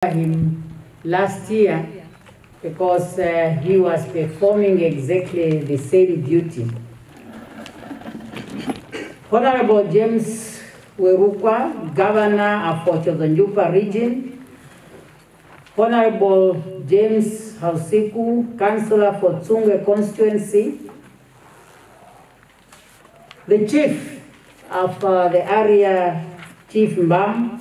him last year because he was performing exactly the same duty. Honorable James Werukwa, Governor of Tsumkwe region. Honorable James Hausiku, Councillor for Tsumkwe constituency. The Chief of the area, Chief Mbam.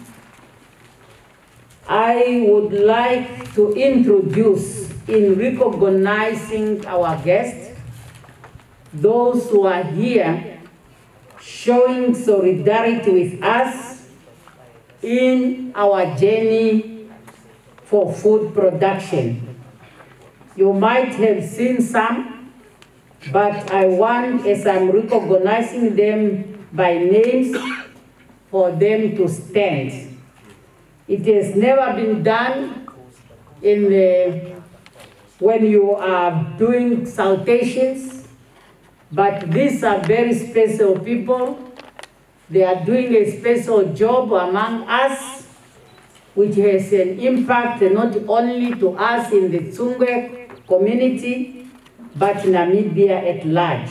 I would like to introduce, in recognizing our guests, those who are here showing solidarity with us in our journey for food production. You might have seen some, but I want, as I'm recognizing them by names, for them to stand. It has never been done when you are doing salutations, but these are very special people. They are doing a special job among us, which has an impact not only to us in the Tsumkwe community, but Namibia at large.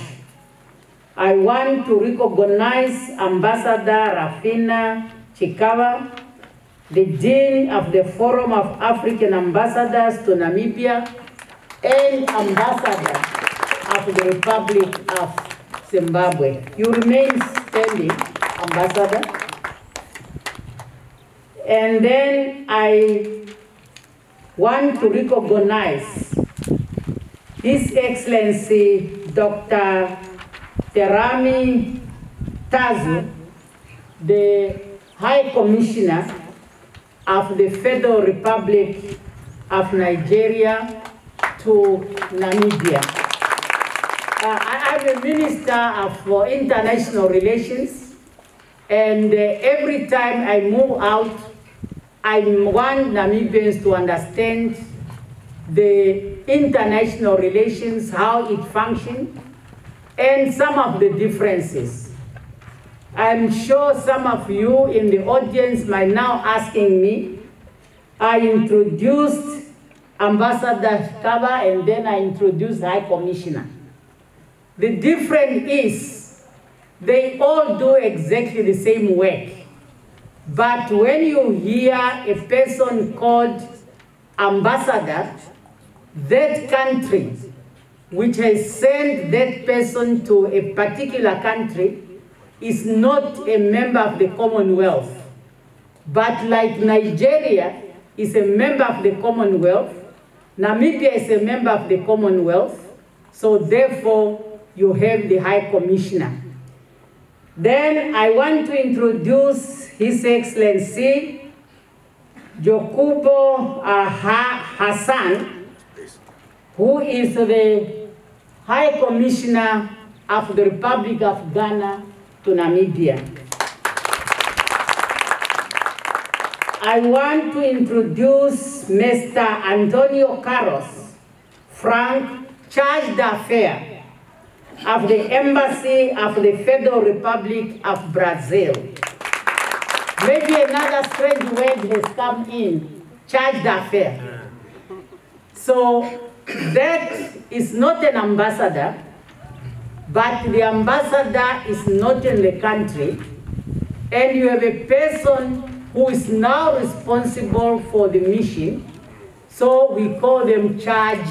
I want to recognize Ambassador Rafina Chikawa, the Dean of the Forum of African Ambassadors to Namibia, and Ambassador of the Republic of Zimbabwe. You remain standing, Ambassador. And then I want to recognize His Excellency Dr. Terami Tazu, the High Commissioner of the Federal Republic of Nigeria to Namibia. I'm a Minister of International Relations, and every time I move out, I want Namibians to understand the international relations, how it functions, and some of the differences. I'm sure some of you in the audience might now asking me, I introduced Ambassador Kaba and then I introduced High Commissioner. The difference is they all do exactly the same work. But when you hear a person called ambassador, that country which has sent that person to a particular country is not a member of the Commonwealth. But like Nigeria is a member of the Commonwealth, Namibia is a member of the Commonwealth, so therefore you have the High Commissioner. Then I want to introduce His Excellency Jokubo Hassan, who is the High Commissioner of the Republic of Ghana to Namibia. I want to introduce Mr. Antonio Carlos Frank, Charge d'Affaires of the Embassy of the Federal Republic of Brazil. Maybe another strange word has come in, Charge d'Affaires. So that is not an ambassador, but the ambassador is not in the country, and you have a person who is now responsible for the mission, so we call them charge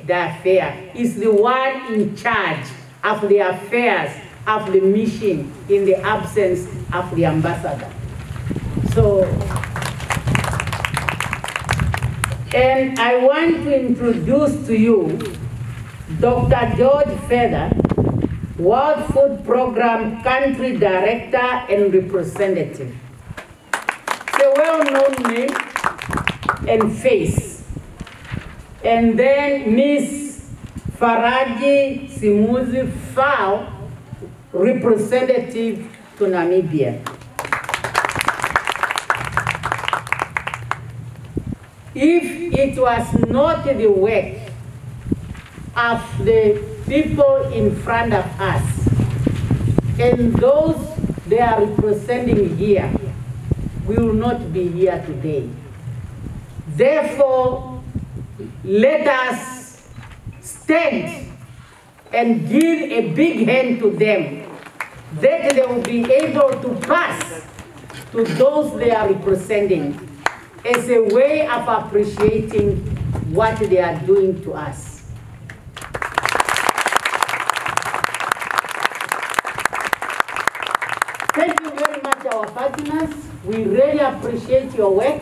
d'affaires. Is the one in charge of the affairs of the mission in the absence of the ambassador. So, and I want to introduce to you Dr. George Feather, World Food Program Country Director and Representative. It's a well-known name and face. And then Ms. Faraji Simuzi Fao, Representative to Namibia. If it was not the work of the people in front of us and those they are representing here, we will not be here today. Therefore, let us stand and give a big hand to them, that they will be able to pass to those they are representing as a way of appreciating what they are doing to us. Thank you very much, our partners. We really appreciate your work,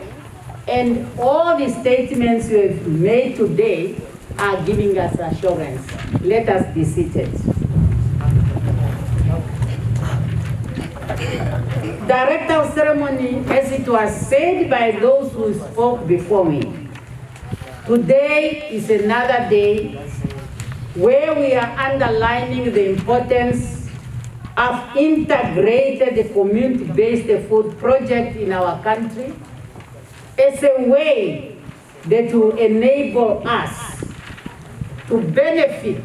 and all the statements you have made today are giving us assurance. Let us be seated. Director of Ceremony, as it was said by those who spoke before me, today is another day where we are underlining the importance of integrated community-based food project in our country as a way that will enable us to benefit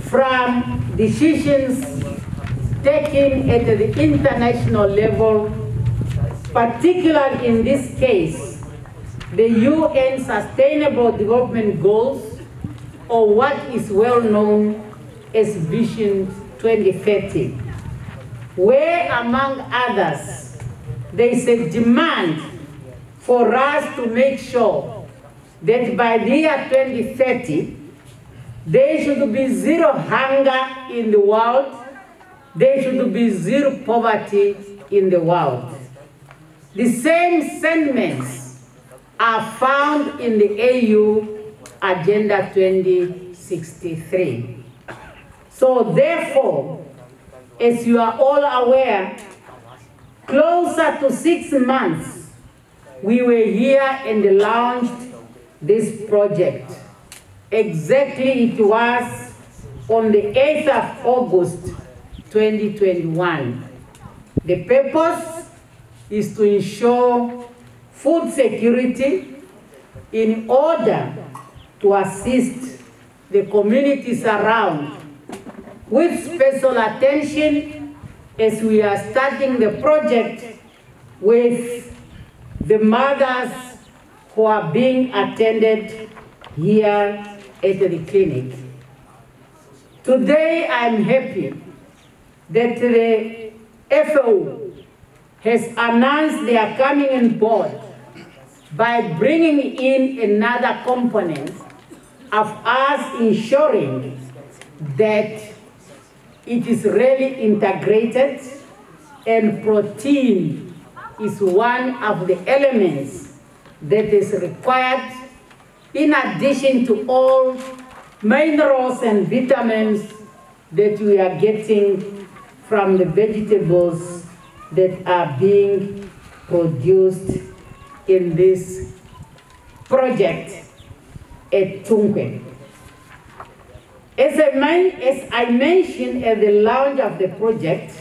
from decisions taken at the international level, particularly in this case, the UN Sustainable Development Goals, or what is well known as Vision 2030, where, among others, there is a demand for us to make sure that by the year 2030, there should be zero hunger in the world, there should be zero poverty in the world. The same sentiments are found in the AU Agenda 2063. So therefore, as you are all aware, closer to 6 months, we were here and launched this project. Exactly it was on the 8th of August, 2021. The purpose is to ensure food security in order to assist the communities around, with special attention as we are starting the project with the mothers who are being attended here at the clinic. Today I'm happy that the FAO has announced they are coming on board by bringing in another component of us ensuring that it is really integrated, and protein is one of the elements that is required in addition to all minerals and vitamins that we are getting from the vegetables that are being produced in this project at Tsumkwe. As I mentioned at the launch of the project,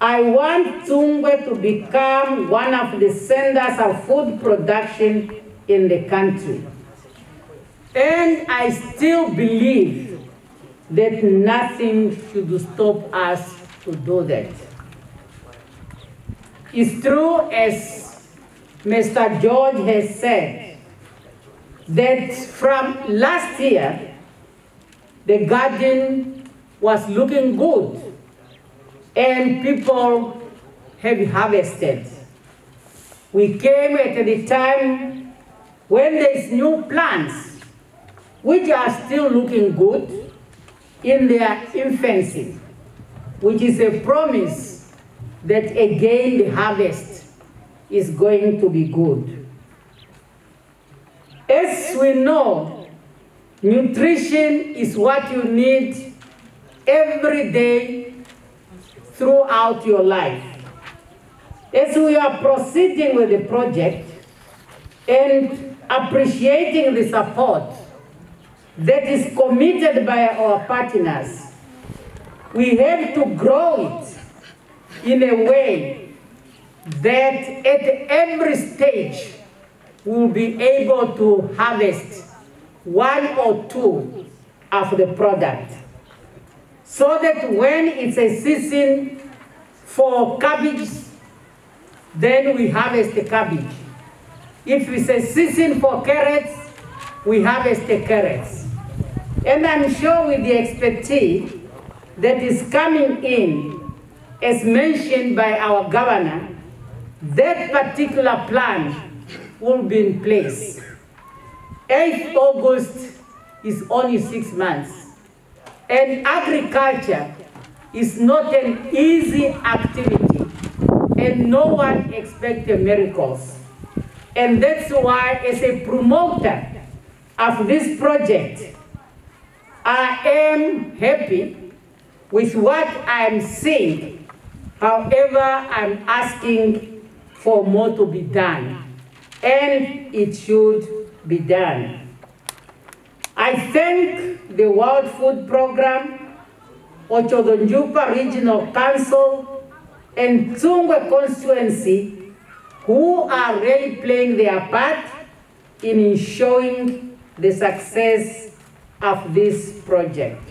I want Tsumkwe to become one of the centers of food production in the country. And I still believe that nothing should stop us to do that. It's true, as Mr. George has said, that from last year, the garden was looking good and people have harvested. We came at the time when there's new plants which are still looking good in their infancy, which is a promise that again the harvest is going to be good. As we know, nutrition is what you need every day throughout your life. As we are proceeding with the project and appreciating the support that is committed by our partners, we have to grow it in a way that at every stage we'll be able to harvest one or two of the product, so that when it's a season for cabbage, then we harvest the cabbage. If it's a season for carrots, we harvest the carrots. And I'm sure with the expertise that is coming in, as mentioned by our governor, that particular plan will be in place. 8th August is only 6 months. And agriculture is not an easy activity, and no one expects miracles. And that's why, as a promoter of this project, I am happy with what I'm seeing. However, I'm asking for more to be done, and it should be done. I thank the World Food Program, Ochodonjupa Regional Council, and Tsumkwe constituency, who are really playing their part in ensuring the success of this project.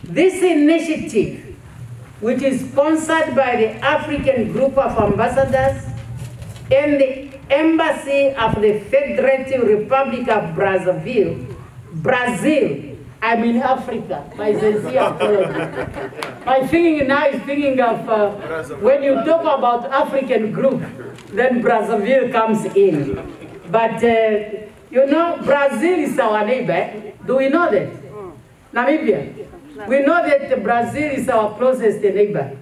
This initiative, which is sponsored by the African Group of Ambassadors and the Embassy of the Federative Republic of Brazil, I'm in Africa, my sincere apology. My thinking now is thinking of when you talk about African group, then Brazzaville comes in. But you know, Brazil is our neighbor. Do we know that? Namibia. We know that Brazil is our closest neighbor.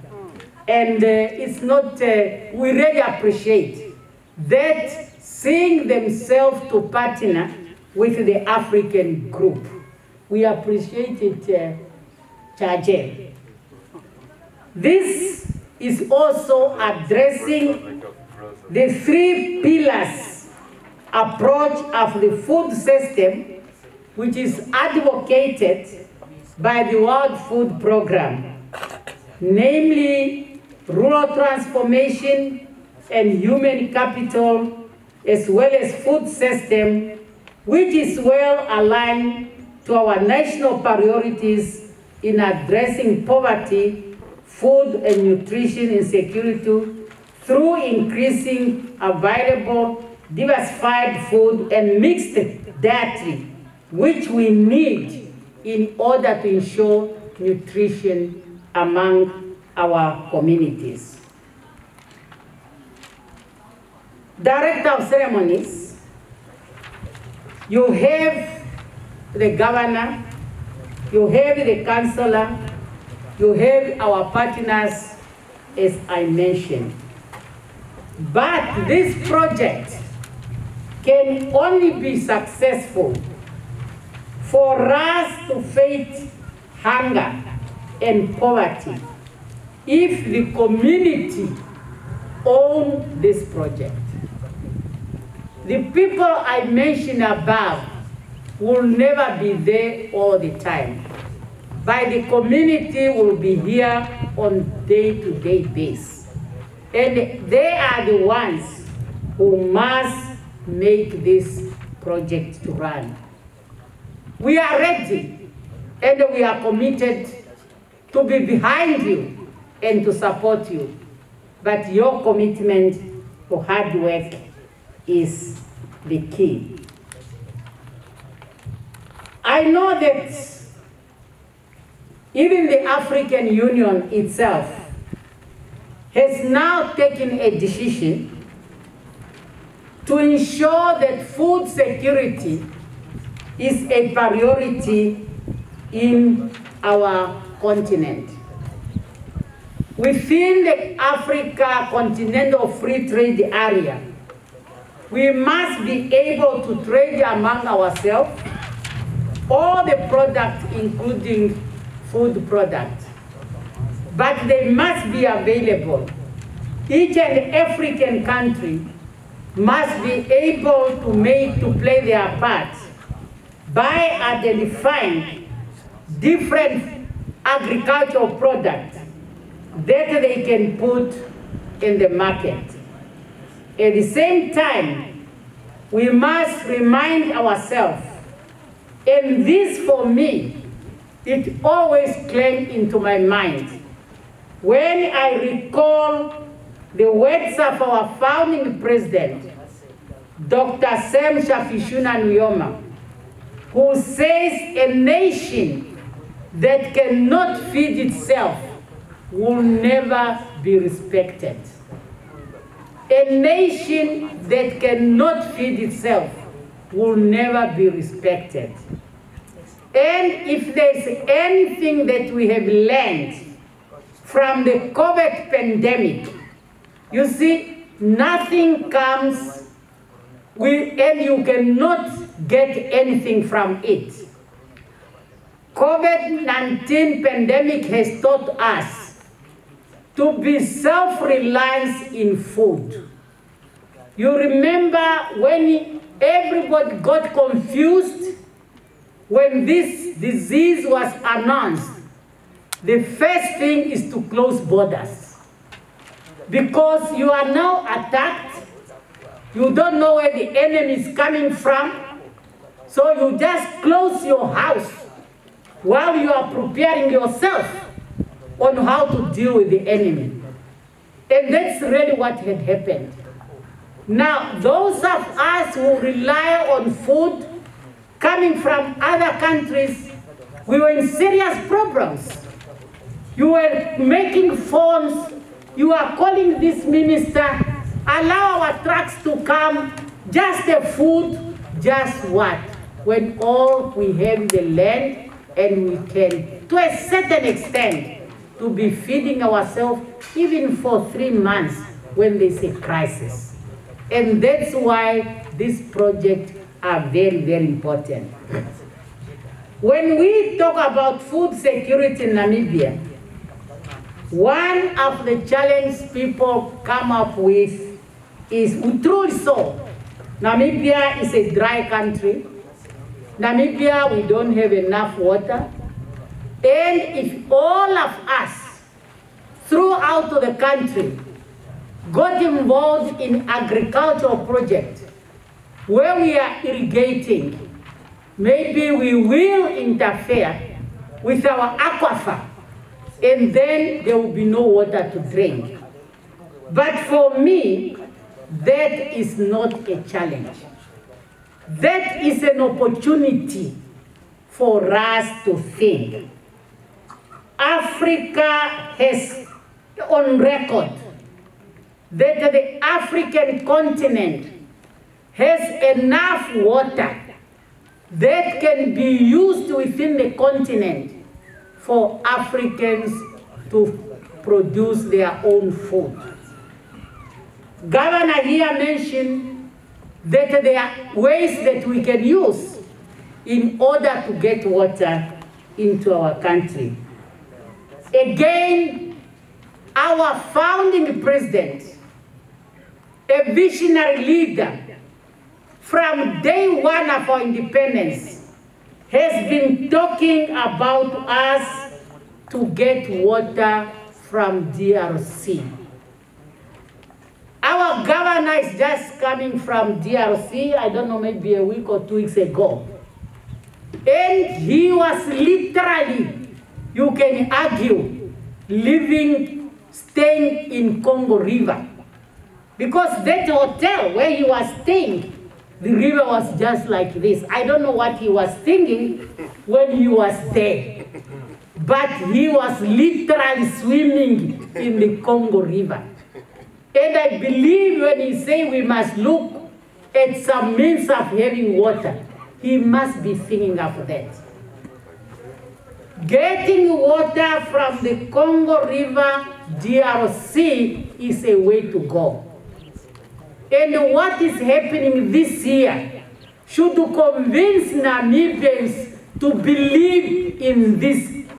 And it's not, we really appreciate that seeing themselves to partner with the African group. We appreciate it, Chaje. This is also addressing the 3 pillars approach of the food system, which is advocated by the World Food Program, namely rural transformation and human capital, as well as food system, which is well aligned to our national priorities in addressing poverty, food and nutrition insecurity through increasing available, diversified food and mixed dietary, which we need in order to ensure nutrition among our communities. Director of ceremonies, you have the governor, you have the councillor, you have our partners, as I mentioned. But this project can only be successful for us to fight hunger and poverty if the community own this project. The people I mentioned above will never be there all the time, but the community will be here on day-to-day basis. And they are the ones who must make this project to run. We are ready and we are committed to be behind you and to support you. But your commitment to hard work is the key. I know that even the African Union itself has now taken a decision to ensure that food security is a priority in our continent. Within the Africa Continental Free Trade Area, we must be able to trade among ourselves all the products, including food products. But they must be available. Each and African country must be able to play their part by identifying different agricultural products that they can put in the market. At the same time, we must remind ourselves, and this for me, it always came into my mind when I recall the words of our founding president, Dr. Sam Shafishuna Nujoma, who says a nation that cannot feed itself will never be respected. A nation that cannot feed itself will never be respected. And if there's anything that we have learned from the COVID pandemic, you see, nothing comes and you cannot get anything from it. COVID-19 pandemic has taught us to be self-reliant in food. You remember when everybody got confused when this disease was announced, the first thing is to close borders. Because you are now attacked, you don't know where the enemy is coming from, so you just close your house while you are preparing yourself on how to deal with the enemy. And that's really what had happened. Now, those of us who rely on food coming from other countries, we were in serious problems. You were making phones, you are calling this minister, allow our trucks to come, just the food, just what? When all we have the land and we can, to a certain extent, to be feeding ourselves even for 3 months when there's a crisis. And that's why these projects are very, very important. When we talk about food security in Namibia, one of the challenges people come up with is, truly so, Namibia is a dry country. Namibia, we don't have enough water. And if all of us throughout the country got involved in agricultural projects where we are irrigating, maybe we will interfere with our aquifer, and then there will be no water to drink. But for me, that is not a challenge. That is an opportunity for us to think. Africa has on record that the African continent has enough water that can be used within the continent for Africans to produce their own food. Governor here mentioned that there are ways that we can use in order to get water into our country. Again, our founding president, a visionary leader, from day one of our independence, has been talking about us to get water from DRC. Our governor is just coming from DRC, I don't know, maybe a week or 2 weeks ago. And he was literally, you can argue, staying in Congo River. Because that hotel where he was staying, the river was just like this. I don't know what he was thinking when he was there. But he was literally swimming in the Congo River. And I believe when he says we must look at some means of having water, he must be thinking of that. Getting water from the Congo River, DRC, is a way to go. And what is happening this year should convince Namibians to believe in this